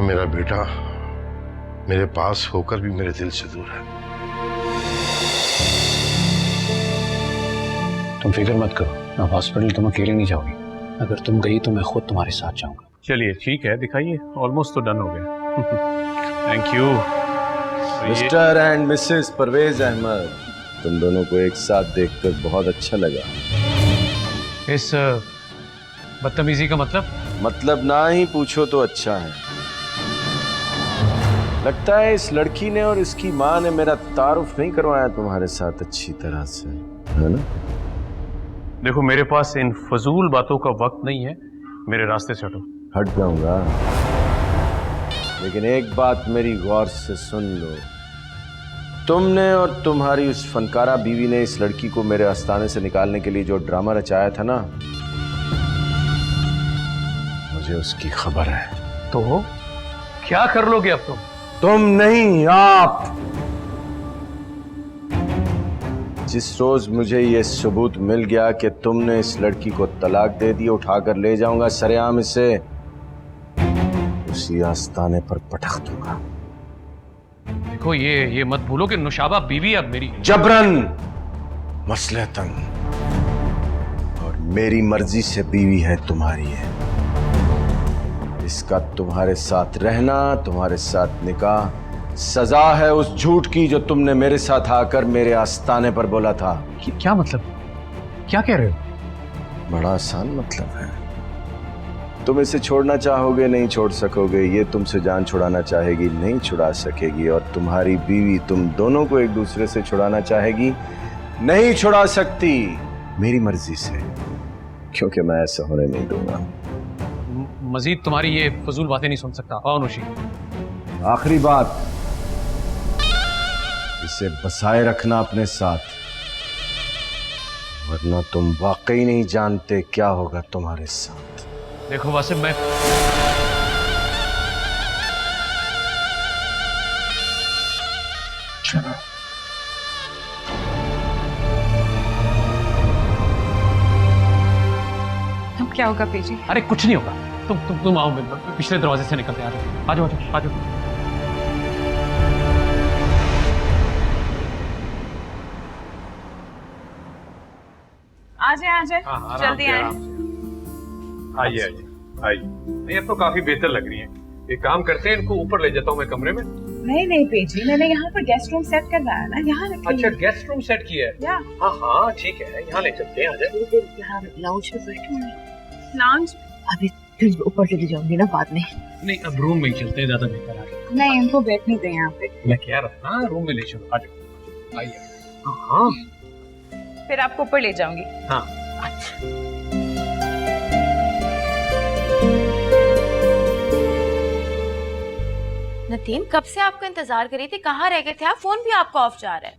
मेरा बेटा मेरे पास होकर भी मेरे दिल से दूर है। तुम फिक्र मत करो, मैं हॉस्पिटल तुम अकेले नहीं जाओगी। अगर तुम गई तो मैं खुद तुम्हारे साथ जाऊंगा। चलिए ठीक है, दिखाइए। ऑलमोस्ट तो डन हो गया। Thank you. Mr and Mrs Parvez Ahmed, तुम दोनों को एक साथ देखकर बहुत अच्छा लगा। इस बदतमीजी का मतलब ना ही पूछो तो अच्छा है। लगता है इस लड़की ने और इसकी माँ ने मेरा तारुफ नहीं करवाया तुम्हारे साथ अच्छी तरह से, है ना? देखो, मेरे पास इन फजूल बातों का वक्त नहीं है, मेरे रास्ते से हटो। हट जाऊंगा, लेकिन एक बात मेरी गौर से सुन लो। तुमने और तुम्हारी उस फनकारा बीवी ने इस लड़की को मेरे आस्थाने से निकालने के लिए जो ड्रामा रचाया था ना, मुझे उसकी खबर है। तो क्या कर लोगे अब तुम नहीं, आप। जिस रोज मुझे यह सबूत मिल गया कि तुमने इस लड़की को तलाक दे दी, उठाकर ले जाऊंगा सरेआम इसे, उसी आस्थाने पर पटक दूंगा। देखो, ये मत भूलो कि नुशाबा बीवी अब मेरी है। जबरन, मसलतन, और मेरी मर्जी से बीवी है तुम्हारी है। इसका तुम्हारे साथ रहना, तुम्हारे साथ निकाह सजा है उस झूठ की जो तुमने मेरे साथ आकर मेरे आस्थाने पर बोला था। क्या मतलब? क्या कह रहे हो? बड़ा आसान मतलब है। तुम इसे छोड़ना चाहोगे, नहीं छोड़ सकोगे। ये तुमसे जान छुड़ाना चाहेगी, नहीं छुड़ा सकेगी। और तुम्हारी बीवी तुम दोनों को एक दूसरे से छुड़ाना चाहेगी, नहीं छुड़ा सकती मेरी मर्जी से, क्योंकि मैं ऐसा होने नहीं दूंगा। मजीद तुम्हारी ये फजूल बातें नहीं सुन सकता। अनुशी, आखिरी बात, इसे बसाए रखना अपने साथ, वरना तुम वाकई नहीं जानते क्या होगा तुम्हारे साथ। देखो वासिम, मैं चलो। अब क्या होगा पीजी? अरे कुछ नहीं होगा। तुम आओ, पिछले दरवाजे से निकलते आ जाओ। आ जाओ, आ जाओ। आ जाए जल्दी आए। आइए आइए आइए। नहीं, अब तो काफी बेहतर लग रही है। एक काम करते हैं, इनको ऊपर ले जाता हूँ मैं कमरे में। नहीं पेजी, मैंने यहाँ पर गेस्ट रूम सेट करवाया ना, यहाँ रखेंगे। अच्छा, गेस्ट रूम सेट किया है? हाँ ठीक है, यहाँ ले चलते हैं। आ जाए। यहाँ लाउंज पे बैठूंगी। लाउंज? अभी फिर ऊपर चली जाऊंगी ना बाद में। नहीं, अब रूम में ही चलते हैं, ज्यादा बेहतर। आ जाए। नहीं, इनको बैठने दें यहाँ पे। मैं कह रहा था रूम में ले चलो। आ जाओ, आइए। हाँ, फिर आपको ऊपर ले जाऊंगी। हाँ। नदीम, कब से आपका इंतजार कर रही थी, कहाँ रह गए थे आप? फोन भी आपका ऑफ जा रहा है।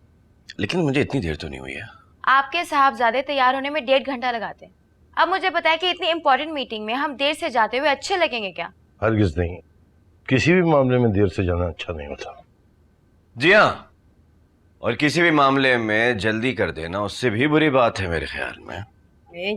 लेकिन मुझे इतनी देर तो नहीं हुई है। आपके साहबजादे तैयार होने में 1.5 घंटा लगाते हैं। अब मुझे बताया कि इतनी इंपॉर्टेंट मीटिंग में हम देर से जाते हुए अच्छे लगेंगे क्या? हरगिज नहीं, किसी भी मामले में देर से जाना अच्छा नहीं होता। जी हाँ, और किसी भी मामले में जल्दी कर देना उससे भी बुरी बात है मेरे ख्याल में।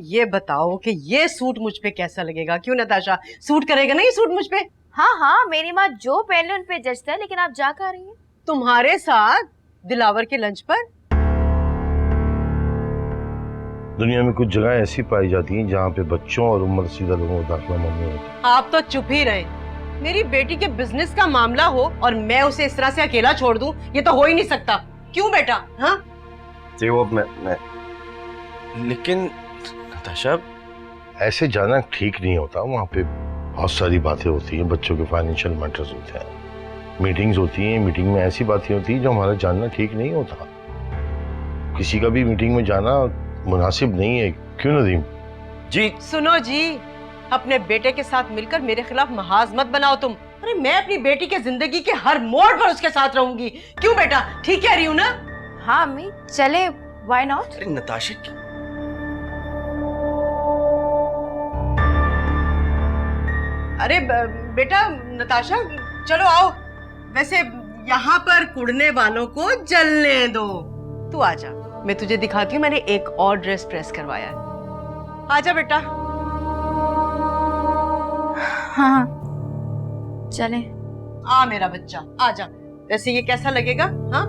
ये बताओ कि ये सूट मुझ पे कैसा लगेगा? क्यों नताशा, सूट करेगा ना ये सूट मुझ पे? हाँ, मेरी माँ जो पहन ले उन पे जचता है, लेकिन आप जा कर रही हैं तुम्हारे साथ दिलावर के लंच पर? दुनिया में कुछ जगह ऐसी पाई जाती हैं जहाँ पे बच्चों और उम्र सीधा लोगों को दाखिला ममनू होता है। आप तो चुप ही रहे। मेरी बेटी के बिजनेस का मामला हो और मैं उसे इस तरह से अकेला छोड़ दूं, ये तो हो ही नहीं सकता। क्यों बेटा? हाँ, वो मैं लेकिन नताशा, ऐसे जाना ठीक नहीं होता। वहाँ पे बहुत सारी बातें होती हैं, बच्चों के फाइनेंशियल मैटर्स होते हैं, मीटिंग्स होती हैं। मीटिंग में ऐसी बातें होती हैं जो हमारा जानना ठीक नहीं होता। किसी का भी मीटिंग में जाना मुनासिब नहीं है। क्यों नदीम जी? सुनो जी, अपने बेटे के साथ मिलकर मेरे खिलाफ महाज मत बनाओ तुम। अरे मैं अपनी बेटी के जिंदगी के हर मोड़ पर उसके साथ रहूंगी। क्यों बेटा, ठीक कह रही हूँ ना? हाँ अम्मी, चले, व्हाई नॉट? अरे नताशा की अरे बेटा नताशा, चलो आओ। वैसे यहाँ पर कुड़ने वालों को जलने दो। तू आजा, मैं तुझे दिखाती हूँ। मैंने एक और ड्रेस प्रेस करवाया है। आजा बेटा। हाँ चले। आ मेरा बच्चा, आ जा। वैसे ये कैसा लगेगा? हाँ,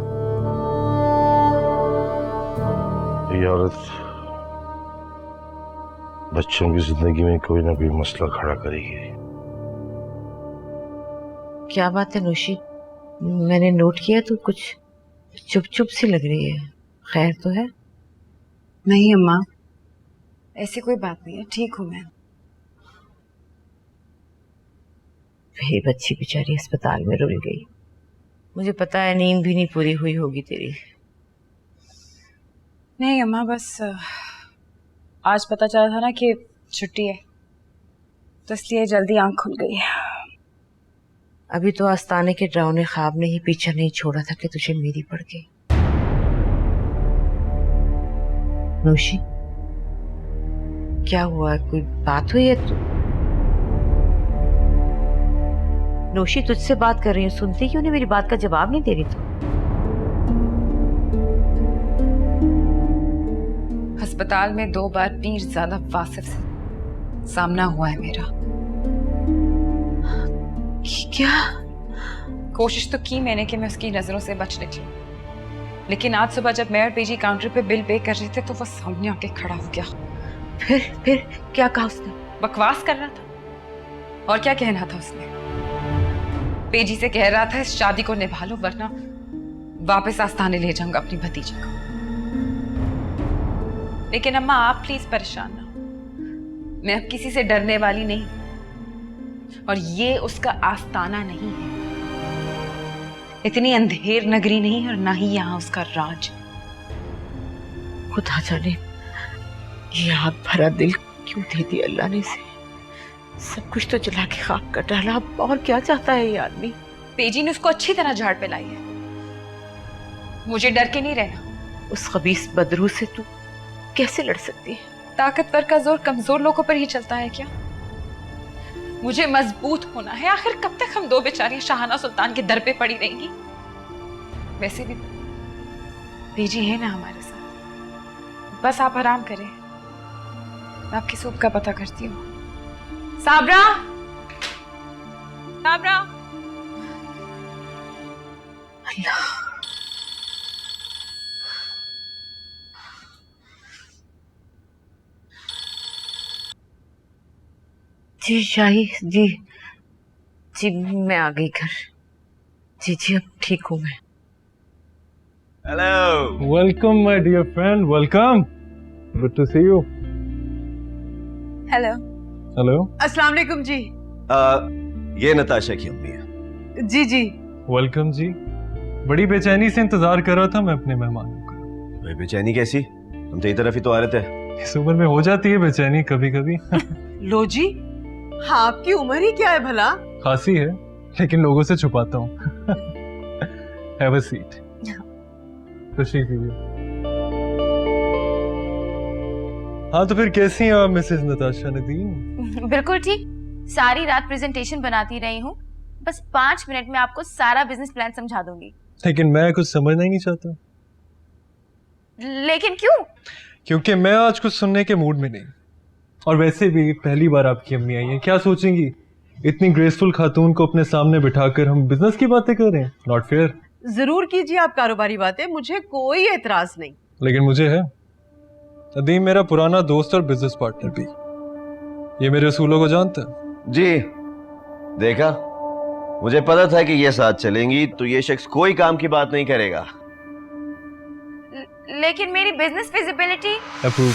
ये औरत बच्चों की जिंदगी में कोई ना कोई मसला खड़ा करेगी। क्या बात है नौशी, मैंने नोट किया तो कुछ चुप चुप सी लग रही है। खैर तो है? नहीं अम्मा, ऐसी कोई बात नहीं है, ठीक हूँ मैं। मेरी बच्ची बेचारी अस्पताल में रुल गई। मुझे पता है नींद भी नहीं पूरी हुई होगी तेरी। नहीं अम्मा, बस आज पता चला था ना कि छुट्टी है, तो इसलिए जल्दी आंख खुल गई। अभी तो आस्ताने के डरावने ख्वाब ने ही पीछा नहीं छोड़ा था कि तुझे मेरी पड़ गई। नौशी, क्या हुआ? कोई बात हुई है? तू नौशी, तुझसे बात कर रही हूँ, सुनती क्यों नहीं? मेरी बात का जवाब नहीं दे रही तू। अस्पताल में 2 बार पीरज़ादा वासिफ से सामना हुआ है मेरा। क्या? कोशिश तो की मैंने कि मैं उसकी नजरों से बच निकलूं, लेकिन आज सुबह जब मैं और पेजी काउंटर पे बिल पे कर रहे थे तो वो सामने आके खड़ा हो गया। फिर क्या कहा उसने? बकवास कर रहा था, और क्या कहना था उसने? पेजी से कह रहा था इस शादी को निभा लो वरना वापस आस्थाने ले जाऊंगा अपनी भतीजी को। लेकिन अम्मा आप प्लीज परेशान ना हो, मैं अब किसी से डरने वाली नहीं, और ये उसका आस्थाना नहीं है, इतनी अंधेर नगरी नहीं, और ना ही यहाँ उसका राज। खुदा जाने ये आग भरा दिल क्यों दे दिया अल्लाह ने इसे। सब कुछ तो जला के खाक कर डाला, अब और क्या चाहता है ये आदमी? पेजी ने उसको अच्छी तरह झाड़ पे लाई है, मुझे डर के नहीं रहना। उस खबीस बदरू से तू कैसे लड़ सकती है? ताकतवर का जोर कमजोर लोगों पर ही चलता है क्या? मुझे मजबूत होना है। आखिर कब तक हम 2 बेचारियां शाहाना सुल्तान के दर पे पड़ी रहेंगी? वैसे भी पेजी है ना हमारे साथ, बस आप आराम करें, मैं आपकी सूप का पता करती हूँ। साबरा, साबरा। अल्लाह, जी शाही जी, जी मैं आ गई घर। जी अब ठीक हूँ मैं। Hello. Welcome, my dear friend. Welcome. Good to see you. Hello. Hello. अस्सलाम वालेकुम जी। ये नताशा की अम्मी है। जी। Welcome जी। बड़ी बेचैनी से इंतजार कर रहा था मैं अपने मेहमानों का। भाई बेचैनी कैसी? हम तेरी तरफ ही तो आ रहे थे। इस उम्र में हो जाती है बेचैनी कभी कभी। लो जी, हाँ, आपकी उम्र ही क्या है भला? खांसी है लेकिन लोगों से छुपाता हूँ। Have a seat. खुशी कीजिए। हाँ तो फिर कैसी हैं आप मिसेस नताशा नदीम? बिल्कुल ठीक, सारी रात प्रेजेंटेशन बनाती रही हूँ, बस 5 मिनट में आपको सारा बिजनेस प्लान समझा दूंगी। लेकिन मैं कुछ समझना ही नहीं चाहता। लेकिन क्यों? क्योंकि मैं आज कुछ सुनने के मूड में नहीं, और वैसे भी पहली बार आपकी अम्मी आई है, क्या सोचेंगी इतनी ग्रेसफुल खातून को अपने सामने बिठाकर हम बिजनेस की बातें कर रहे हैं? Not fair. जरूर कीजिए आप कारोबारी बातें, मुझे कोई एतराज नहीं। लेकिन मुझे है। नदीम मेरा पुराना दोस्त और बिजनेस पार्टनर भी, ये मेरे असूलों को जानता है। जी देखा, मुझे पता था कि ये साथ चलेंगी तो ये शख्स कोई काम की बात नहीं करेगा। लेकिन मेरी बिजनेस फिजिबिलिटी। अप्रूव।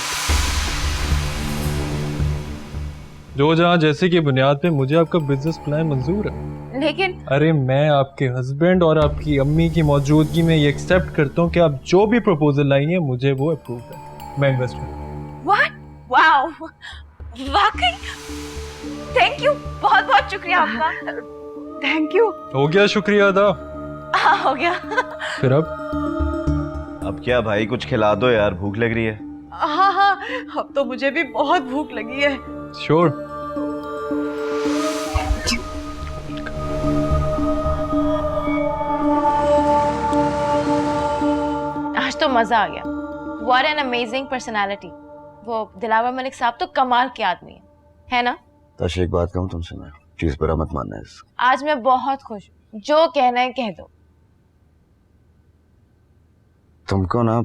जो जहां जैसे की बुनियाद पे मुझे आपका बिजनेस प्लान मंजूर है। लेकिन अरे मैं आपके हस्बैंड और आपकी अम्मी की मौजूदगी में ये एक्सेप्ट करता हूँ कि आप जो भी प्रपोजल लाई हैं मुझे वो अप्रूव है। मैं इन्वेस्टमेंट। व्हाट? वाओ, वाकई थैंक यू, बहुत बहुत शुक्रिया आपका। Thank you. हो गया शुक्रिया अदा? हाँ हो गया। फिर अब क्या भाई, कुछ खिला दो यार, भूख लग रही है। हाँ, अब तो मुझे भी बहुत भूख लगी है। श्योर। आज तो मजा आ गया। What an amazing personality। वो दिलावर मलिक साहब तो कमाल के आदमी है ना? ताशा एक बात कहूँ तुमसे, मैं प्लीज बुरा मत मानना। आज मैं बहुत खुश हूँ जो कहना है कह दो। तुमको ना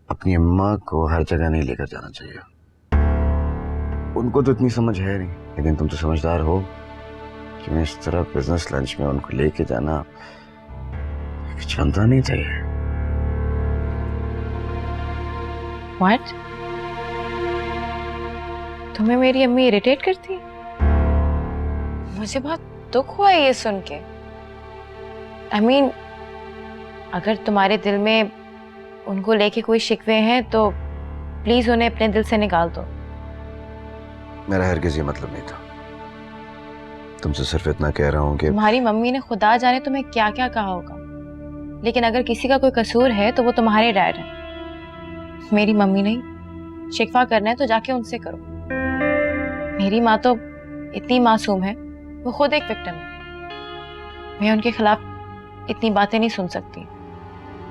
अपनी अम्मा को हर जगह नहीं लेकर जाना चाहिए। उनको तो इतनी समझ है नहीं, लेकिन तुम तो समझदार हो कि मैं इस तरह बिजनेस लंच में उनको लेके जाना क्षमता नहीं चाहिए। What? तुम्हें मेरी अम्मी इरिटेट करती है? मुझे बहुत दुख हुआ ये सुन के। I mean, अगर तुम्हारे दिल में उनको लेके कोई शिकवे हैं तो प्लीज उन्हें अपने दिल से निकाल दो। मेरा हरगिज ये मतलब नहीं था। तुमसे सिर्फ इतना कह रहा हूँ कि तुम्हारी मम्मी ने खुदा जाने तुम्हें क्या क्या कहा होगा, लेकिन अगर किसी का कोई कसूर है तो वो तुम्हारे डैड है, मेरी मम्मी नहीं। शिकवा करना है तो जाके उनसे करो। मेरी माँ तो इतनी मासूम है, वो खुद एक विक्टिम है। मैं उनके खिलाफ इतनी बातें नहीं सुन सकती।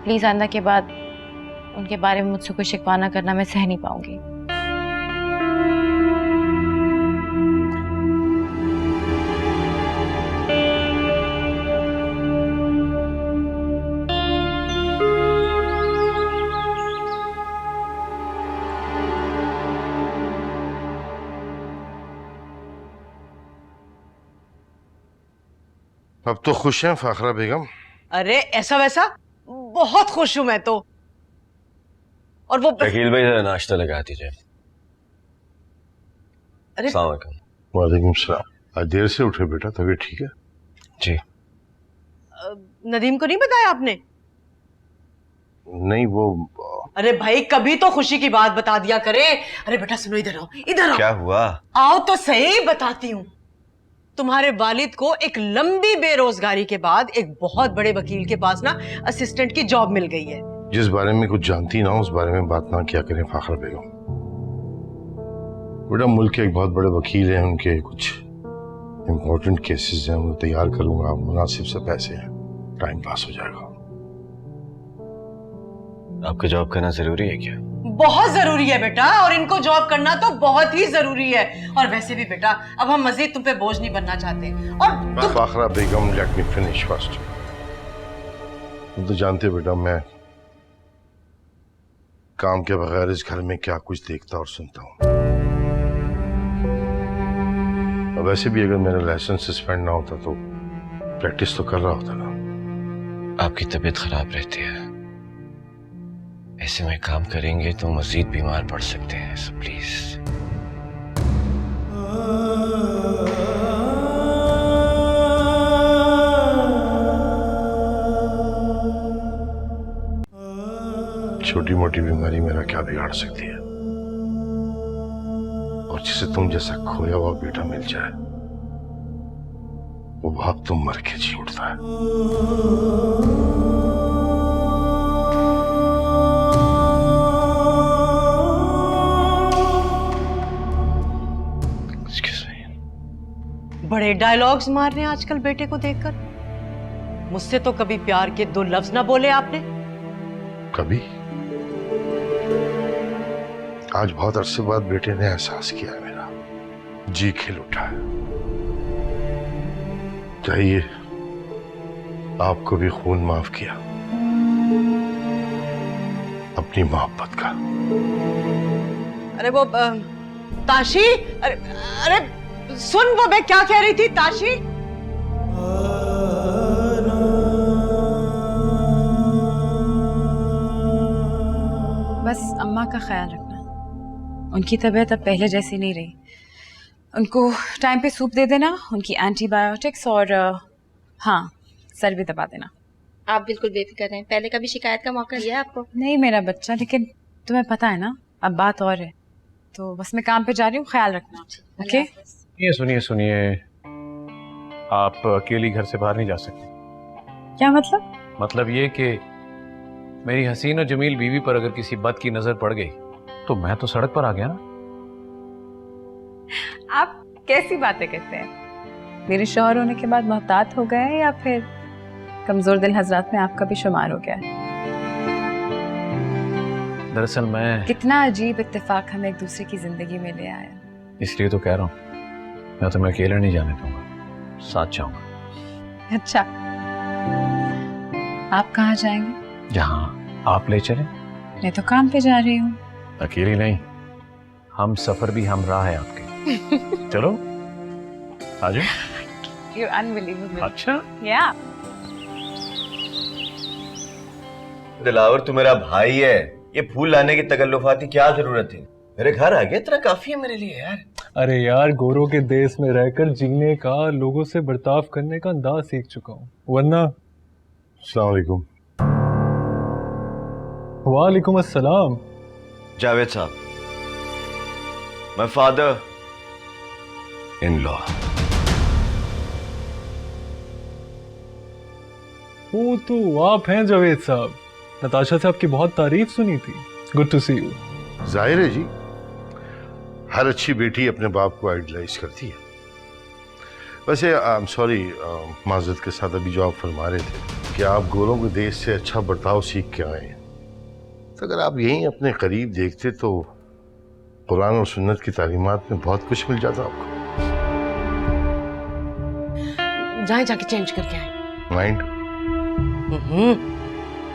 प्लीज आइंदा के बाद उनके बारे में मुझसे कोई शिकवा ना करना, मैं सह नहीं पाऊंगी। अब तो खुश हैं फाखरा बेगम? अरे ऐसा वैसा बहुत खुश हूं मैं तो। और वो अकील भाई जरा नाश्ता लगा दीजिए। अरे अस्सलाम वालेकुम। वालेकुम सलाम। आज देर से उठे बेटा, तबीयत ठीक है? जी नदीम को नहीं बताया आपने? नहीं वो अरे भाई कभी तो खुशी की बात बता दिया करे। अरे बेटा सुनो, इधर आओ, इधर आओ। क्या हुआ? आओ तो सही, बताती हूँ। तुम्हारे वालिद को एक लंबी बेरोजगारी के बाद एक बहुत बड़े वकील के पास ना असिस्टेंट की जॉब मिल गई है। जिस बारे में कुछ जानती ना उस बारे में बात ना किया करें फाखरा बेगम। बेटा मुल्क के एक बहुत बड़े वकील हैं, उनके कुछ इम्पोर्टेंट केसेस हैं, वो तैयार करूंगा। मुनासिब से पैसे हैं, टाइम पास हो जाएगा। आपका जॉब करना जरूरी है क्या? बहुत जरूरी है बेटा, और इनको जॉब करना तो बहुत ही जरूरी है। और वैसे भी बेटा अब हम मजीद तुम पे बोझ नहीं बनना चाहते। और फाखरा बेगम लेट मी फिनिश फर्स्ट। तुम तो जानते हो बेटा मैं काम के बगैर इस घर में क्या कुछ देखता और सुनता हूँ। और वैसे भी अगर मेरा लाइसेंस सस्पेंड ना होता तो प्रैक्टिस तो कर रहा होता ना। आपकी तबीयत खराब रहती है, ऐसे में काम करेंगे तो मजीद बीमार पड़ सकते हैं, सो प्लीज। छोटी मोटी बीमारी मेरा क्या बिगाड़ सकती है, और जिसे तुम जैसा खोया हुआ बेटा मिल जाए वो बाप तुम मर के जी उठता है। बड़े डायलॉग्स मार रहे हैं आजकल बेटे को देखकर। मुझसे तो कभी प्यार के दो लफ्ज ना बोले आपने। कभी? आज बहुत अरसे बाद बेटे ने एहसास किया है, मेरा जी खिल उठा है। चाहिए आपको भी खून माफ किया अपनी मोहब्बत का। अरे वो ताशी, अरे अरे सुन, वो मैं क्या कह रही थी ताशी। बस अम्मा का ख्याल रखना, उनकी तबीयत अब पहले जैसी नहीं रही। उनको टाइम पे सूप दे देना, उनकी एंटीबायोटिक्स, और हाँ सर भी दबा देना। आप बिल्कुल बेफिक्र रहें, पहले कभी शिकायत का मौका दिया है आपको? नहीं मेरा बच्चा, लेकिन तुम्हें पता है ना अब बात और है, तो बस मैं काम पे जा रही हूँ, ख्याल रखना। ओके? सुनिए सुनिए, आप अकेली घर से बाहर नहीं जा सकते। क्या मतलब? मतलब ये कि मेरी हसीन और जमील बीवी पर अगर किसी बद की नजर पड़ गई तो मैं तो सड़क पर आ गया ना। आप कैसी बातें कहते हैं? मेरे शौहर होने के बाद मोहतात हो गए हैं या फिर कमजोर दिल हजरात में आपका भी शुमार हो गया है? दरअसल मैं कितना अजीब इत्तेफाक हमें एक दूसरे की जिंदगी में ले आया। इसलिए तो कह रहा हूँ, मैं तुम्हें अकेला नहीं जाने दूंगा, साथ जाऊंगा। अच्छा, आप कहाँ जाएंगे? जहाँ आप ले चले। मैं तो काम पे जा रही हूँ। अकेली नहीं, हम सफर भी हमरा है आपके। चलो आ जाओ। You're unbelievable. अच्छा, Yeah. दिलावर तू मेरा भाई है, ये फूल लाने की तकल्लुफात की क्या जरूरत है? मेरे घर आ गया, इतना काफी है मेरे लिए यार। अरे यार, गोरों के देश में रहकर जीने का, लोगों से बर्ताव करने का अंदाज सीख चुका हूँ, वरना। अस्सलाम वालेकुम। वालेकुम अस्सलाम। जावेद साहब, माय फादर इन लॉ। वो तो आप हैं जावेद साहब, नताशा से आपकी बहुत तारीफ सुनी थी। Good to see you. जाहिर है जी, हर अच्छी बेटी अपने बाप को आइडलाइज करती है। वैसे आई एम सॉरी, माजरत के साथ अभी जो आप फरमा रहे थे कि आप गोरों के देश से अच्छा बर्ताव सीख के आए हैं, तो अगर आप यहीं अपने करीब देखते तो कुरान और सुन्नत की तालीमात में बहुत कुछ मिल जाता आपको। जाए जाके चेंज करके आए। माइंड?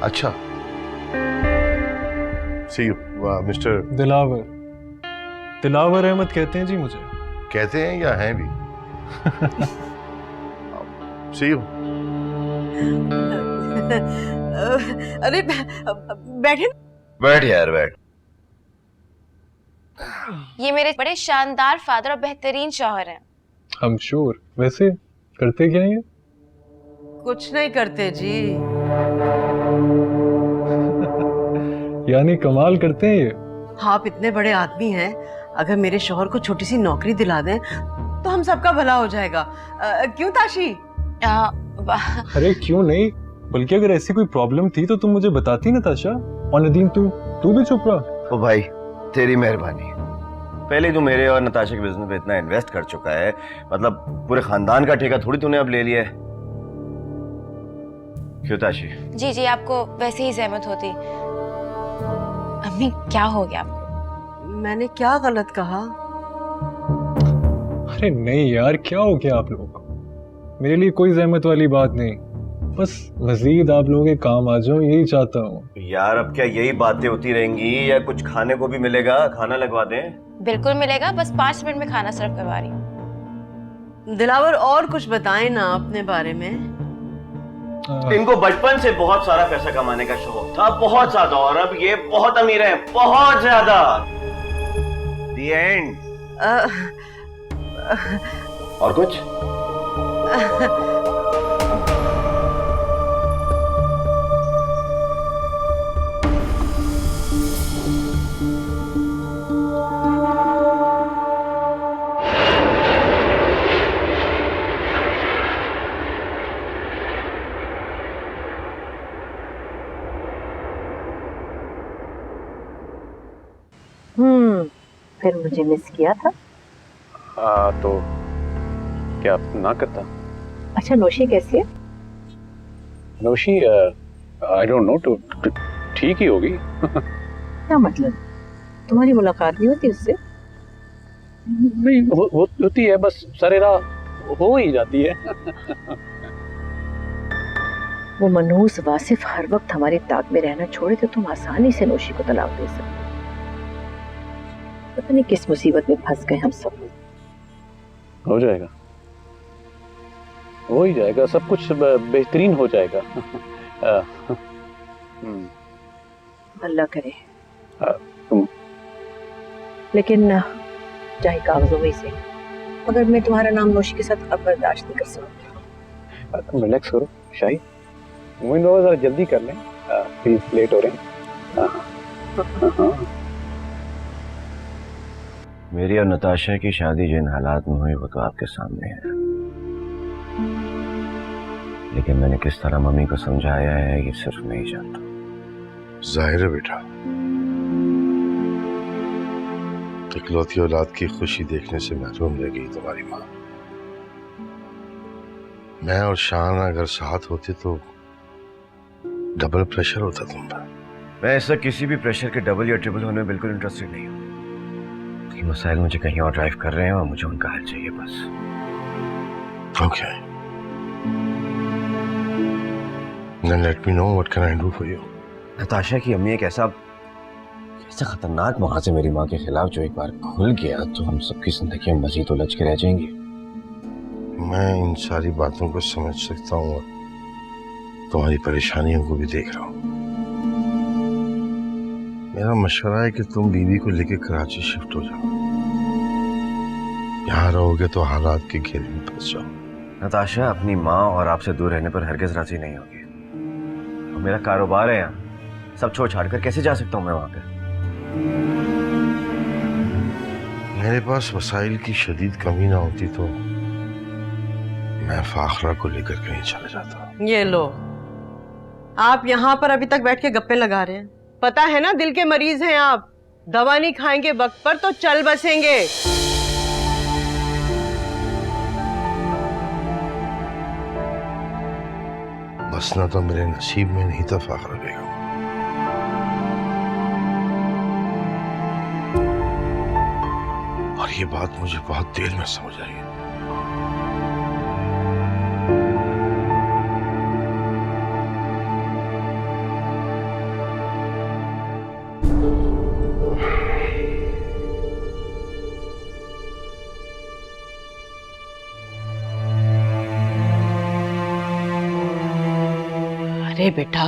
अच्छा, सी यू मिस्टर। दिलावर अहमद कहते हैं जी मुझे। कहते हैं या हैं भी? सी यू। अरे बैठे। बैठ यार बैठ। ये मेरे बड़े शानदार फादर और बेहतरीन शौहर हैं। I am sure. वैसे करते क्या हैं? कुछ नहीं करते जी। यानी कमाल करते हैं ये। आप इतने बड़े आदमी हैं, अगर मेरे शौहर को छोटी सी नौकरी दिला दें तो हम सबका भला हो जाएगा। क्यों ताशी? अरे क्यों नहीं, बल्कि अगर ऐसी कोई प्रॉब्लम थी तो तुम मुझे बताती नताशा। और नदीम तू भी चुप रहा। ओ भाई, तेरी मेहरबानी। पहले तू मेरे और नताशा के बिजनेस में इतना इन्वेस्ट कर चुका है, मतलब पूरे खानदान का ठेका थोड़ी तूने अब ले लिया है। क्यों ताशी? जी जी, आपको वैसे ही जहमत होती। अम्मी, क्या हो गया आपको? मैंने क्या गलत कहा? अरे नहीं यार, क्या हो गया आप लोग? मेरे लिए कोई जहमत वाली बात नहीं, बस मजीद आप लोगों के काम आ जाओ, यही चाहता हूँ। यार अब क्या यही बातें होती रहेंगी या कुछ खाने को भी मिलेगा? खाना लगवा दें? बिल्कुल मिलेगा, बस 5 मिनट में खाना सर्व करवा रही हूँ। दिलावर और कुछ बताएं ना अपने बारे में। इनको बचपन से बहुत सारा पैसा कमाने का शौक था, बहुत ज्यादा, और अब ये बहुत अमीर हैं, बहुत ज्यादा। The end। और कुछ? फिर मुझे मिस किया था। तो क्या ना करता? अच्छा, नौशी कैसी है? नौशी आई डोंट नो, तो ठीक ही होगी। क्या मतलब? तुम्हारी मुलाकात नहीं होती उससे? नहीं होती है, बस सरेराह हो ही जाती है। वो मनहूस वासिफ हर वक्त हमारी ताक में रहना छोड़े तो तुम आसानी से नौशी को तलाक दे सकते। पता नहीं किस मुसीबत में फंस गए हम सब। हो जाएगा, हो ही जाएगा, सब कुछ बेहतरीन हो जाएगा। अल्लाह करे। तुम लेकिन चाहे कागजों में से, मगर मैं तुम्हारा नाम नौशी के साथ अब बर्दाश्त नहीं कर सकती। तुम रिलैक्स करो शाही, मुझे जरा जल्दी कर लें प्लीज, लेट हो रहे हैं। मेरी और नताशा की शादी जिन हालात में हुई वो तो आपके सामने है, लेकिन मैंने किस तरह मम्मी को समझाया है ये सिर्फ मैं ही जानता हूँ। जाहिर है बेटा, इकलौती औलाद की खुशी देखने से महरूम रह गई तुम्हारी माँ। मैं और शान अगर साथ होते तो डबल प्रेशर होता तुम पर। मैं ऐसा किसी भी प्रेशर के डबल या ट्रिपल होने में बिल्कुल इंटरेस्टेड नहीं हूँ। ये मसाइल मुझे कहीं और ड्राइव कर रहे हैं और मुझे उनका हल चाहिए बस। Okay. Then let me know what can I do for you. Natasha की अम्मी एक ऐसा खतरनाक मुहासे मेरी माँ के खिलाफ जो एक बार खुल गया तो हम सबकी जिंदगी में मजीद उलझ के रह जाएंगी। मैं इन सारी बातों को समझ सकता हूँ और तुम्हारी परेशानियों को भी देख रहा हूँ। मेरा मशवरा है कि तुम बीवी को लेकर कराची शिफ्ट हो जाओ। यहाँ रहोगे तो हालात के घेरे में फंस जाओ। नताशा अपनी माँ और आपसे दूर रहने पर हरगिज राजी नहीं होगी। और मेरा कारोबार है यहाँ, सब छोड़ छाड़ कर कैसे जा सकता हूँ मैं वहाँ पे? मेरे पास वसाइल की शदीद कमी ना होती तो मैं फाखरा को लेकर कहीं चला जाता। ये लो, आप यहाँ पर अभी तक बैठ के गप्पे लगा रहे हैं। पता है ना दिल के मरीज हैं आप, दवा नहीं खाएंगे वक्त पर तो चल बसेंगे। बसना तो मेरे नसीब में नहीं था फाखरा बेगम। और ये बात मुझे बहुत देर में समझ आई। अरे बेटा,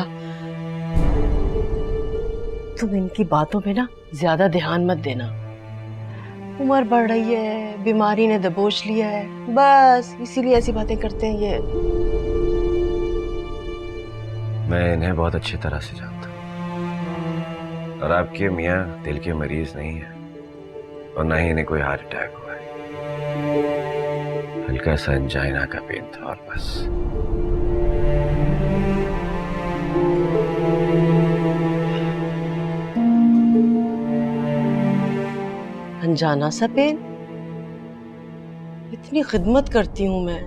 तुम इनकी बातों पे ना ज्यादा ध्यान मत देना। उम्र बढ़ रही है, बीमारी ने दबोच लिया है, बस इसीलिए ऐसी बातें करते हैं ये। मैं इन्हें बहुत अच्छी तरह से जानता हूँ और आपके मियाँ दिल के मरीज नहीं है और ना ही इन्हें कोई हार्ट अटैक हुआ है। हल्का सा एंजाइना का पेन था और बस। अनजाना सा पेन? इतनी खिदमत करती हूँ मैं,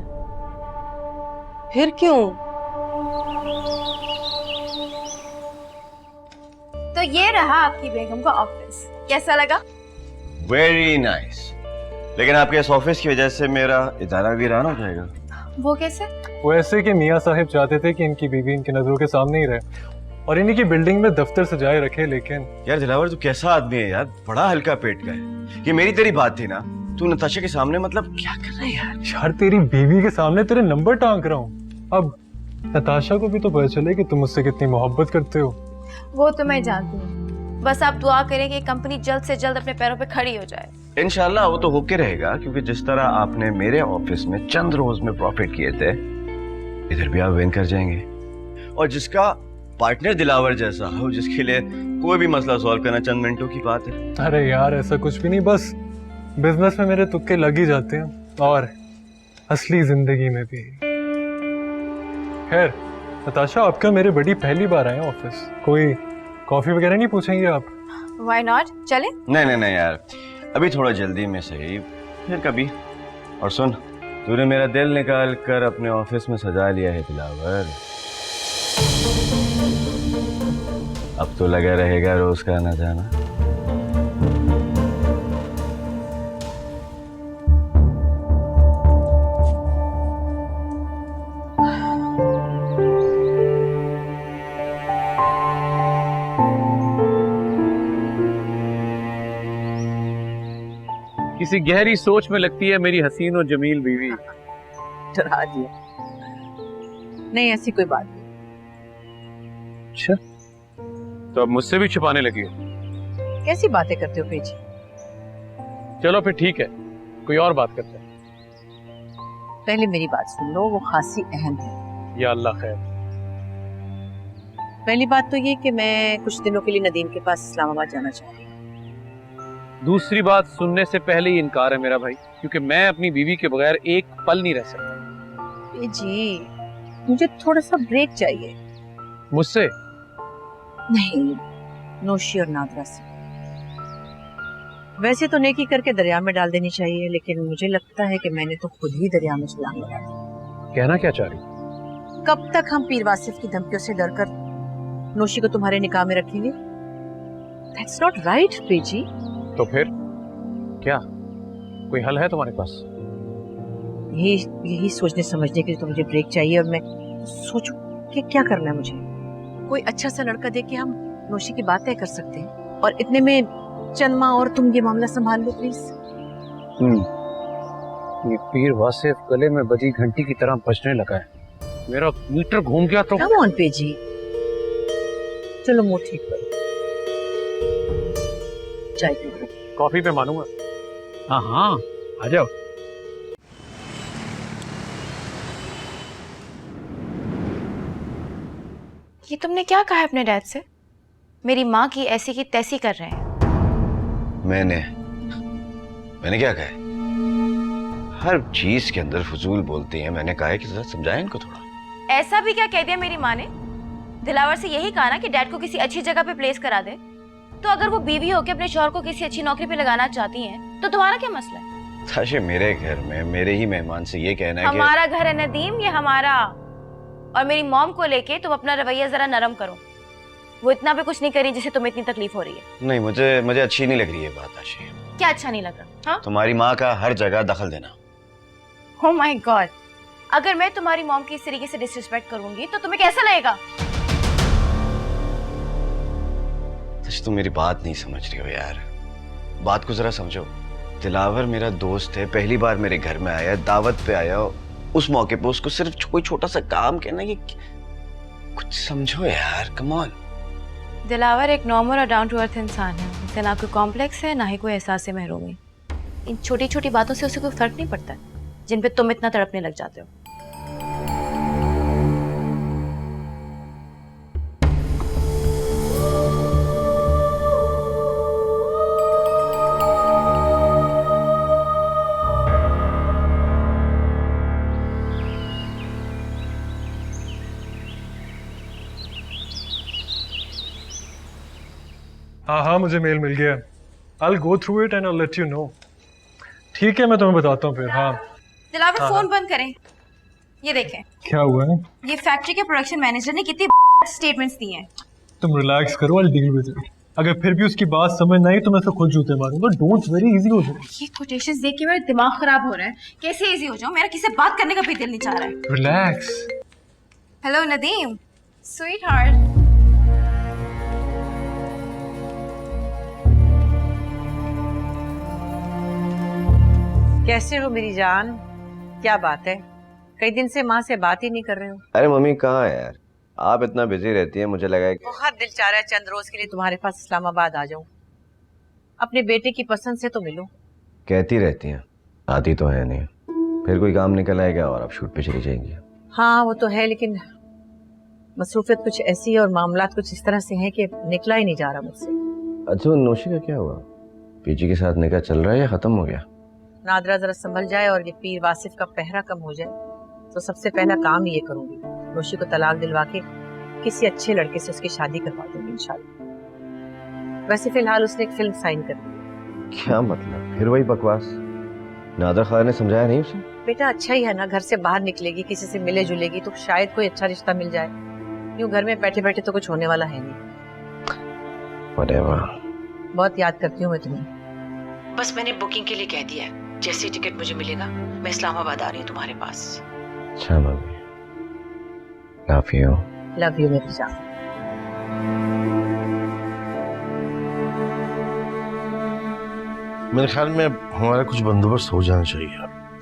फिर क्यों? तो ये रहा आपकी बेगम का ऑफिस, कैसा लगा? Very nice. लेकिन आपके इस ऑफिस की वजह से मेरा इदारा वीरान हो जाएगा। वो कैसे? वो ऐसे कि मियाँ साहिब चाहते थे कि इनकी बीवी इनकी नजरों के सामने ही रहे और इन्हीं की बिल्डिंग में दफ्तर सजाए रखे। लेकिन यार दिलावर, तू कैसा आदमी है यार, बड़ा हल्का पेट का है। ये मेरी तेरी बात थी ना, तू नताशा के सामने मतलब क्या कर रहा है यार? यार तेरी बीवी के सामने तेरे नंबर टांग रहा हूँ। अब नताशा को भी तो पता चले कि तुम मुझसे कितनी मोहब्बत करते हो। वो तो मैं जानती हूँ, बस आप दुआ करें कि कंपनी जल्द से जल्द अपने पैरों पे खड़ी हो जाए। इंशाल्लाह वो तो होके रहेगा, क्योंकि जिस तरह आपने मेरे ऑफिस में चंद रोज में प्रॉफिट किए थे, इधर भी आप विन कर जाएंगे। और जिसका पार्टनर दिलावर जैसा हो, जिसके लिए कोई भी मसला सॉल्व करना चंद मिनटों की बात है। अरे यार ऐसा कुछ भी नहीं, बस बिजनेस में मेरे तुक्के लग ही जाते हैं और असली जिंदगी में भी। खैर नताशा, आपका मेरे बड़ी पहली बार आए ऑफिस, कोई कॉफी वगैरह नहीं पूछेंगे आप? व्हाई नॉट, चले? नहीं यार, अभी थोड़ा जल्दी में सही, फिर कभी। और सुन, तूने मेरा दिल निकाल कर अपने ऑफिस में सजा लिया है दिलावर। अब तो लगा रहेगा रोज का आना जाना। किसी गहरी सोच में लगती है मेरी हसीन और जमील बीवी। डरा दिया। नहीं, ऐसी कोई बात नहीं। अच्छा, तो अब मुझसे भी छुपाने लगी हो? कैसी बातें करते हो पेजी? चलो फिर ठीक है, कोई और बात करते हैं। पहले मेरी बात सुन लो, वो खासी अहम है। या अल्लाह खैर। पहली बात तो ये कि मैं कुछ दिनों के लिए नदीम के पास इस्लामाबाद जाना चाहती हूँ। दूसरी बात, सुनने से पहले ही इनकार है मेरा भाई, क्योंकि मैं अपनी बीवी के बगैर एक पल नहीं रह सकता। जी, मुझे थोड़ा सा ब्रेक चाहिए। मुझसे? नहीं, नौशी और नादरा से। वैसे तो नेकी करके दरिया में डाल देनी चाहिए, लेकिन मुझे लगता है कि मैंने तो खुद ही दरिया में छलांग लगा दी। कहना क्या चाह रही? कब तक हम पीर वासिफ की धमकियों से डरकर नौशी को तुम्हारे निकाह में रखेंगे? That's not right, पेजी। तो फिर क्या कोई हल है तुम्हारे पास? यही सोचने समझने के लिए तो मुझे ब्रेक चाहिए। और मैं सोचूं कि क्या करना है मुझे? कोई अच्छा सा लड़का देख के हम नौशी की बात तय कर सकते हैं, और इतने में चंद माँ और तुम ये मामला संभाल लो प्लीज। ये पीर वासिफ गले में बजी घंटी की तरह बजने लगा है। मेरा मीटर घूम गया तो। कम ऑन पेजी, चलो मुंह ठीक करो, चाय पी लो। कॉफी पे मानूंगा। हाँ हाँ आ जाओ। ये तुमने क्या कहा है अपने डैड से? मेरी माँ की ऐसी की तैसी कर रहे हैं। मैंने क्या कहा है? हर चीज के अंदर फजूल बोलती हैं। मैंने कहा है कि जरा समझाएं इनको थोड़ा। ऐसा भी क्या कह दिया मेरी माँ ने? दिलावर से यही कहा ना कि डैड को किसी अच्छी जगह पे प्लेस करा दे। तो अगर वो बीवी होकर अपने शौहर को किसी अच्छी नौकरी पे लगाना चाहती हैं, तो तुम्हारा क्या मसला है? ताशे, मेरे घर में मेरे ही मेहमान से ये कहना है कि हमारा घर है नदीम, ये हमारा। और मेरी मॉम को लेके तुम अपना रवैया जरा नरम करो। वो इतना भी कुछ नहीं करी जिसे तुम्हें इतनी तकलीफ हो रही है। नहीं, मुझे अच्छी नहीं लग रही है बात ताशे। क्या अच्छा नहीं लग रहा? हाँ? तुम्हारी माँ का हर जगह दखल देना। Oh my God! अगर मैं तुम्हारी मॉम की इस तरीके से डिसरिस्पेक्ट करूंगी तो तुम्हें कैसा लगेगा? तुम मेरी बात नहीं समझ रही हो यार। बात को जरा समझो। दिलावर मेरा दोस्त है, पहली बार मेरे घर में आया, दावत पे आया। उस मौके पे उसको सिर्फ कोई छोटा सा काम कहना, ये कुछ समझो यार, कम ऑन। दिलावर एक नॉर्मल और डाउन टू अर्थ इंसान है। उसे ना कोई कॉम्प्लेक्स है, ना ही कोई एहसास से महरूमी। इन छोटी छोटी बातों से उसे कोई फर्क नहीं पड़ता जिन पे तुम इतना तड़पने लग जाते हो। हाँ, मुझे मेल मिल गया। I'll go through it and I'll let you know। ठीक है, मैं तुम्हें बताता हूँ फिर। हाँ दिलावर फोन बंद करें। ये देखें, क्या हुआ है? ये फैक्ट्री के प्रोडक्शन मैनेजर ने कितनी स्टेटमेंट्स दी हैं। तुम रिलैक्स करो, I'll deal with it। अगर फिर भी उसकी बात समझ नहीं आई तो मैं तो खुद जूते मारूंगा। डोंट वेरी इजी हो जाए। ये कोटेशंस देख के मेरा दिमाग खराब हो रहा है। कैसे इजी हो जाऊं? मेरा किसी से बात करने का भी दिल नहीं चाह रहा है। Relax. Hello Nadeem, sweet heart. कैसे हो मेरी जान? क्या बात है, कई दिन से माँ से बात ही नहीं कर रहे हो? अरे मम्मी कहाँ है यार, आप इतना बिजी रहती हैं, मुझे लगा कि बहुत दिल चाह रहा है चंद रोज के लिए तुम्हारे पास इस्लामाबाद आ जाऊं, अपने बेटे की पसंद से तो मिलूं। कहती रहती हैं, आती तो है नहीं। फिर कोई काम निकल आएगा और आप शूट पे चली जाएंगी। हाँ वो तो है, लेकिन मसरूफियत कुछ ऐसी है और मामलात कुछ इस तरह से हैं कि निकला ही नहीं जा रहा मुझसे। अच्छा, नौशी का क्या हुआ? पीजी के साथ निकाह चल रहा है या खत्म हो गया? नादरा जरा संभल जाए और ये पीर वासिफ का पहरा कम हो जाए तो सबसे पहला काम ये करूंगी, नौशी को तलाक दिलवा के किसी अच्छे लड़के से उसकी शादी करवा दूंगी इंशाल्लाह। वैसे फिलहाल उसने एक फिल्म साइन कर दी। क्या मतलब? फिर वही बकवास? नादर खान ने समझाया नहीं उसे? बेटा अच्छा ही है ना, घर से बाहर निकलेगी, किसी से मिले जुलेगी तो शायद कोई अच्छा रिश्ता मिल जाए। यूं घर में बैठे बैठे तो कुछ होने वाला है नहीं। Whatever। बहुत याद करती हूँ मैं तुम्हें। बस मैंने बुकिंग के लिए कह दिया है, जैसे टिकट मुझे मिलेगा मैं इस्लामाबाद आ रही हूँ तुम्हारे पास। अच्छा mummy, love you. Love you मेरी जान। मेरे ख्याल में हमारा कुछ बंदोबस्त हो जाना चाहिए।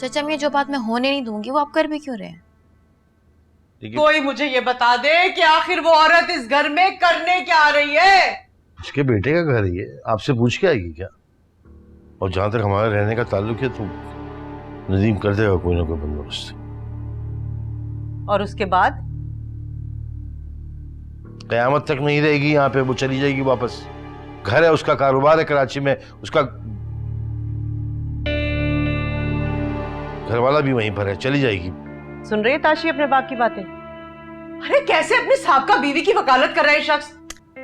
चाचा, मैं जो बात मैं होने नहीं दूंगी वो आप कर भी क्यों रहे हैं? कोई मुझे ये बता दे कि आखिर वो औरत इस घर में करने क्या आ रही है? उसके बेटे का घर ही है, आपसे पूछ के आएगी क्या? और जहां तक हमारे रहने का ताल्लुक है तो नदीम कर देगा कोई ना कोई बंदोबस्त। और उसके बाद कयामत तक नहीं रहेगी यहाँ पे, वो चली जाएगी वापस। घर है उसका, कारोबार है कराची में, उसका घरवाला भी वहीं पर है, चली जाएगी। सुन रही है ताशी अपने बाप की बातें? अरे कैसे अपने साहब बीवी की वकालत कर रहा है शख्स?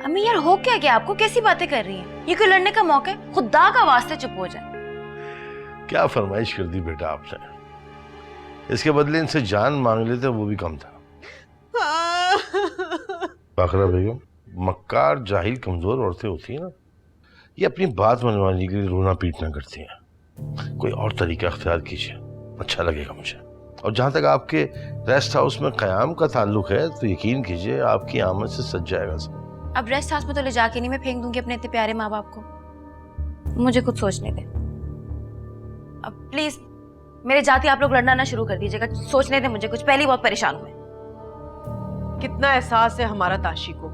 अम्मी यार हो क्या गया आपको? कैसी बातें कर रही हैं? ये कोई लड़ने का मौका है? खुदा का वास्ते चुप हो जाए। क्या फरमाइश कर दी बेटा आपने? इसके बदले इनसे जान मांग लेते वो भी कम था। बाखरा बेगम, मक्कार जाहिल कमजोर औरतें होती हैं ना, ये अपनी बात मनवाने के लिए रोना पीटना करती हैं। कोई और तरीका अख्तियार कीजिए, अच्छा लगेगा मुझे। और जहां तक आपके रेस्ट हाउस में क़याम का ताल्लुक है तो यकीन कीजिए आपकी आमद से सज जाएगा सब। अब रेस्ट हाउस में तो ले जाके नहीं मैं फेंक दूंगी अपने इतने प्यारे माँ बाप को। मुझे कुछ सोचने दे। अब प्लीज मेरे जाते आप लोग लड़ना ना शुरू कर दीजिएगा। सोचने दे मुझे कुछ, पहले ही बहुत परेशान हूँ मैं। कितना एहसास है हमारा ताशी को,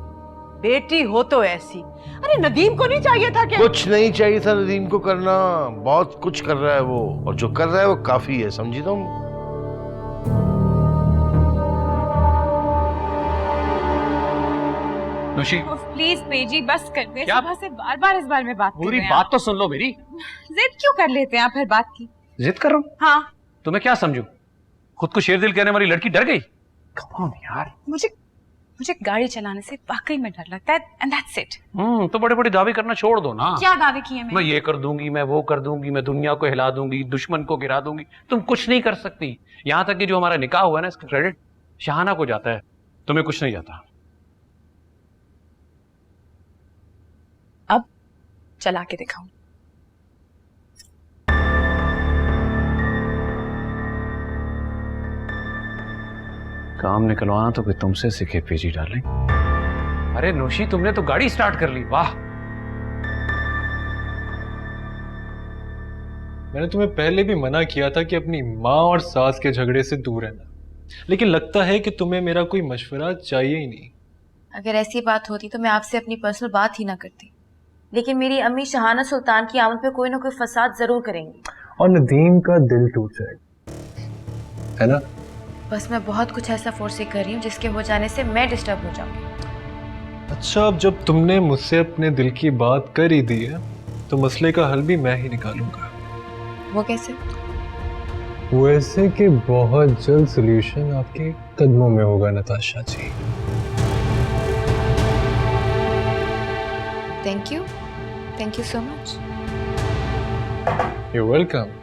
बेटी हो तो ऐसी। अरे नदीम को नहीं चाहिए था क्या? कुछ नहीं चाहिए था नदीम को करना, बहुत कुछ कर रहा है वो, और जो कर रहा है वो काफी है, समझी तुम? नौशी प्लीज पेजी बस कर दे। क्या? सुबह से बार बार इस बारे में बात कर पूरी रहे हैं बात तो सुन लो मेरी। आप। जिद क्यों कर लेते हैं आप हर बात की? जिद कर रहा हूँ? हाँ, तुम्हें क्या समझू, खुद को शेरदिल कहने वाली लड़की डर गई? कम ऑन यार। मुझे गाड़ी चलाने से वाकई में डर लगता है, एंड दैट्स इट। तो बड़े बड़े दावे करना छोड़ दो ना। क्या दावे किए मैं ये कर दूंगी, मैं वो कर दूंगी, मैं दुनिया को हिला दूंगी, दुश्मन को गिरा दूंगी। तुम कुछ नहीं कर सकती। यहाँ तक कि जो हमारा निकाह हुआ है ना, इसका क्रेडिट शाहाना को जाता है, तुम्हें कुछ नहीं जाता। अब चला के दिखाऊं। काम निकलवाना तो कोई तुमसे सीखे पेजी डार्लिंग। अरे नौशी तुमने तो गाड़ी स्टार्ट कर ली, वाह। मैंने तुम्हें पहले भी मना किया था कि अपनी माँ और सास के झगड़े से दूर रहना, लेकिन लगता है कि तुम्हें मेरा कोई मशवरा चाहिए ही नहीं। अगर ऐसी बात होती तो मैं आपसे अपनी पर्सनल बात ही ना करती, लेकिन मेरी अम्मी शहाना सुल्तान की आमद पे कोई ना कोई फसाद जरूर करेंगी और नदीम का दिल टूट जाएगा, है ना? बस मैं बहुत कुछ ऐसा फोर्स कर रही हूँ जिसके हो जाने से मैं डिस्टर्ब हो जाऊंगी। अच्छा, अब जब तुमने मुझसे अपने दिल की बात कर ही दी है तो मसले का हल भी मैं ही निकालूंगा। वो कैसे? वो ऐसे कि बहुत जल्द सॉल्यूशन आपके कदमों में होगा Natasha ji. Thank you so much. You welcome.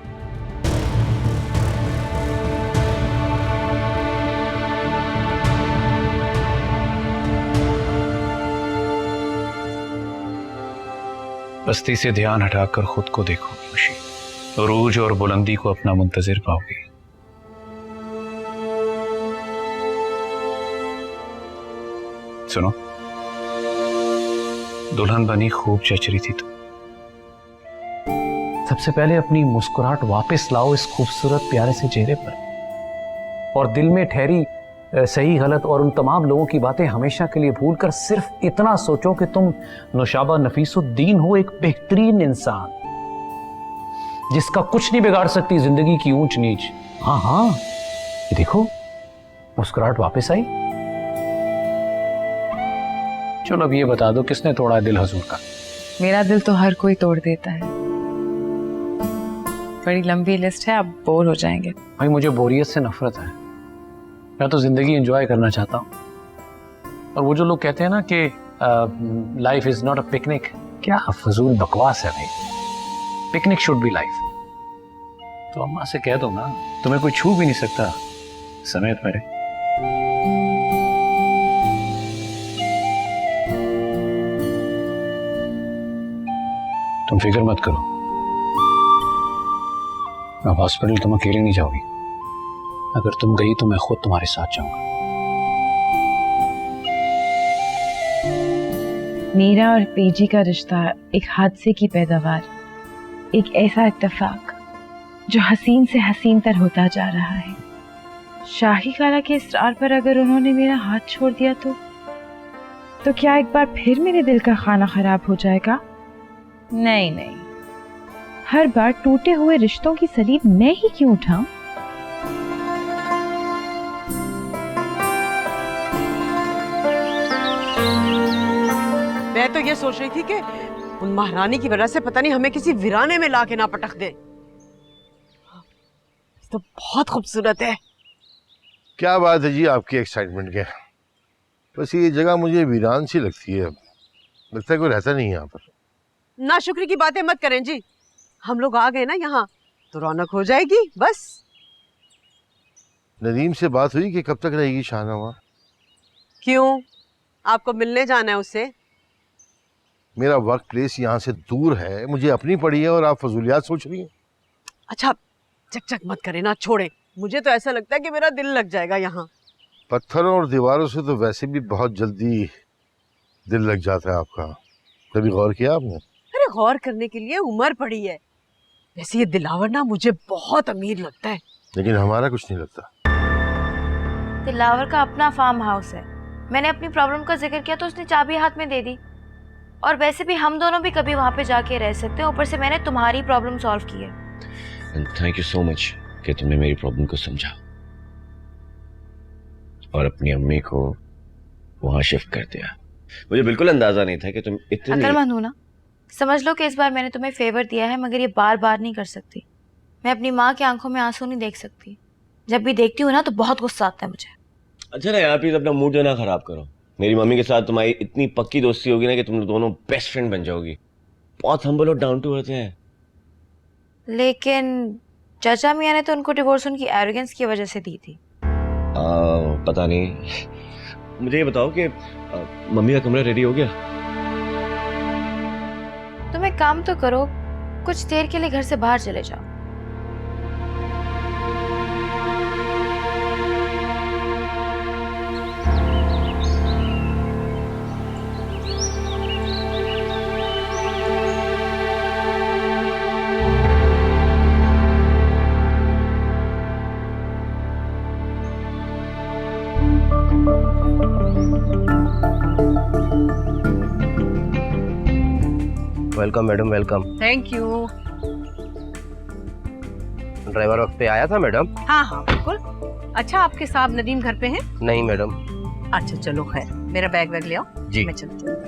बस्ती से ध्यान हटाकर खुद को देखो खुशी, उरूज और बुलंदी को अपना मुंतजिर पाओगी। सुनो, दुल्हन बनी खूब जच रही थी तुम। सबसे पहले अपनी मुस्कुराहट वापस लाओ इस खूबसूरत प्यारे से चेहरे पर, और दिल में ठहरी सही गलत और उन तमाम लोगों की बातें हमेशा के लिए भूलकर सिर्फ इतना सोचो कि तुम नौशाबा नफीसुद्दीन हो, एक बेहतरीन इंसान जिसका कुछ नहीं बिगाड़ सकती जिंदगी की ऊंच नीच। हाँ, ये देखो मुस्कुराहट वापस आई। चलो अब ये बता दो, किसने तोड़ा है दिल हुजूर का? मेरा दिल तो हर कोई तोड़ देता है। बड़ी लंबी लिस्ट है, आप बोर हो जाएंगे। भाई मुझे बोरियत से नफरत है, मैं तो जिंदगी एंजॉय करना चाहता हूँ। और वो जो लोग कहते हैं ना कि life is not a picnic, क्या फजूल बकवास है भाई। Picnic should be life. तो अम्मा से कह दो ना, तुम्हें कोई छू भी नहीं सकता समेत मेरे। तुम फिक्र मत करो, अब हॉस्पिटल तुम अकेले नहीं जाओगी। अगर तुम गई तो मैं खुद तुम्हारे साथ जाऊंगा। मेरा और पेजी का रिश्ता एक हादसे की पैदावार, एक ऐसा इत्तेफाक जो हसीन से हसीन तर होता जा रहा है। शाही खाला के इसरार पर अगर उन्होंने मेरा हाथ छोड़ दिया तो क्या एक बार फिर मेरे दिल का खाना खराब हो जाएगा? नहीं, हर बार टूटे हुए रिश्तों की सलीब मैं ही क्यों उठाऊं? मैं तो ये सोच रही थी कि उन महारानी की वजह से पता नहीं हमें किसी वीराने में लाके ना पटक दे। तो बहुत खूबसूरत है। क्या बात है जी आपकी एक्साइटमेंट के? बस ये जगह मुझे वीरान सी लगती है, लगता है कोई रहता नहीं है यहाँ पर। नाशुक्री की बातें मत करें जी, हम लोग आ गए ना यहाँ तो रौनक हो जाएगी बस। नदीम से बात हुई कि कब तक रहेगी शाहाना वहाँ? क्यों, आपको मिलने जाना है उससे? मेरा वर्क प्लेस यहाँ से दूर है, मुझे अपनी पड़ी है और आप फजूलियात सोच रही हैं। अच्छा चक चक मत करें ना, छोड़े। मुझे तो ऐसा लगता है कि मेरा दिल लग जाएगा यहाँ। पत्थरों और दीवारों से तो वैसे भी बहुत जल्दी दिल लग जाता है आपका। कभी गौर किया आपने? अरे गौर करने के लिए उम्र पड़ी है। वैसे ये दिलावर ना मुझे बहुत अमीर लगता है। लेकिन हमारा कुछ नहीं लगता। दिलावर का अपना फार्म हाउस है। मैंने अपनी प्रॉब्लम का जिक्र किया तो उसने चाबी हाथ में दे दी। और वैसे भी हम दोनों भी कभी वहां पे जाके रह सकते हैं। ऊपर से मैंने तुम्हारी प्रॉब्लम सॉल्व की है। थैंक यू सो मच कि तुमने मेरी प्रॉब्लम को समझा और अपनी अम्मी को वहां शिफ्ट कर दिया। मुझे बिल्कुल अंदाजा नहीं था कि तुम इतनी अक्लमंद हो ना। समझ लो कि इस बार मैंने तुम्हें फेवर दिया है, मगर ये बार बार नहीं कर सकती। मैं अपनी माँ की आंखों में आंसू नहीं देख सकती। जब भी देखती हूँ ना तो बहुत गुस्सा आता है मुझे। अच्छा ना यार, प्लीज अपना मूड जो ना खराब करो। मेरी मम्मी के साथ तुम्हारी इतनी पक्की दोस्ती होगी ना कि तुम दोनों बेस्ट फ्रेंड बन जाओगी। बहुत हम्बल और डाउन टू अर्थ हैं। लेकिन चाचा मियाँ ने तो उनको डिवोर्स उनकी एरोगेंस की वजह से दी थी। पता नहीं। मुझे ये बताओ कि मम्मी का कमरा रेडी हो गया? तुम एक काम तो करो, कुछ देर के लिए घर से बाहर चले जाओ। Welcome madam, welcome. Thank you. Driver वक्त पे आया था मैडम? हाँ हाँ बिल्कुल। अच्छा, आपके साहब नदीम घर पे हैं? नहीं मैडम। अच्छा चलो खैर, मेरा बैग वैग ले आओ। जी। मैं चलती हूँ।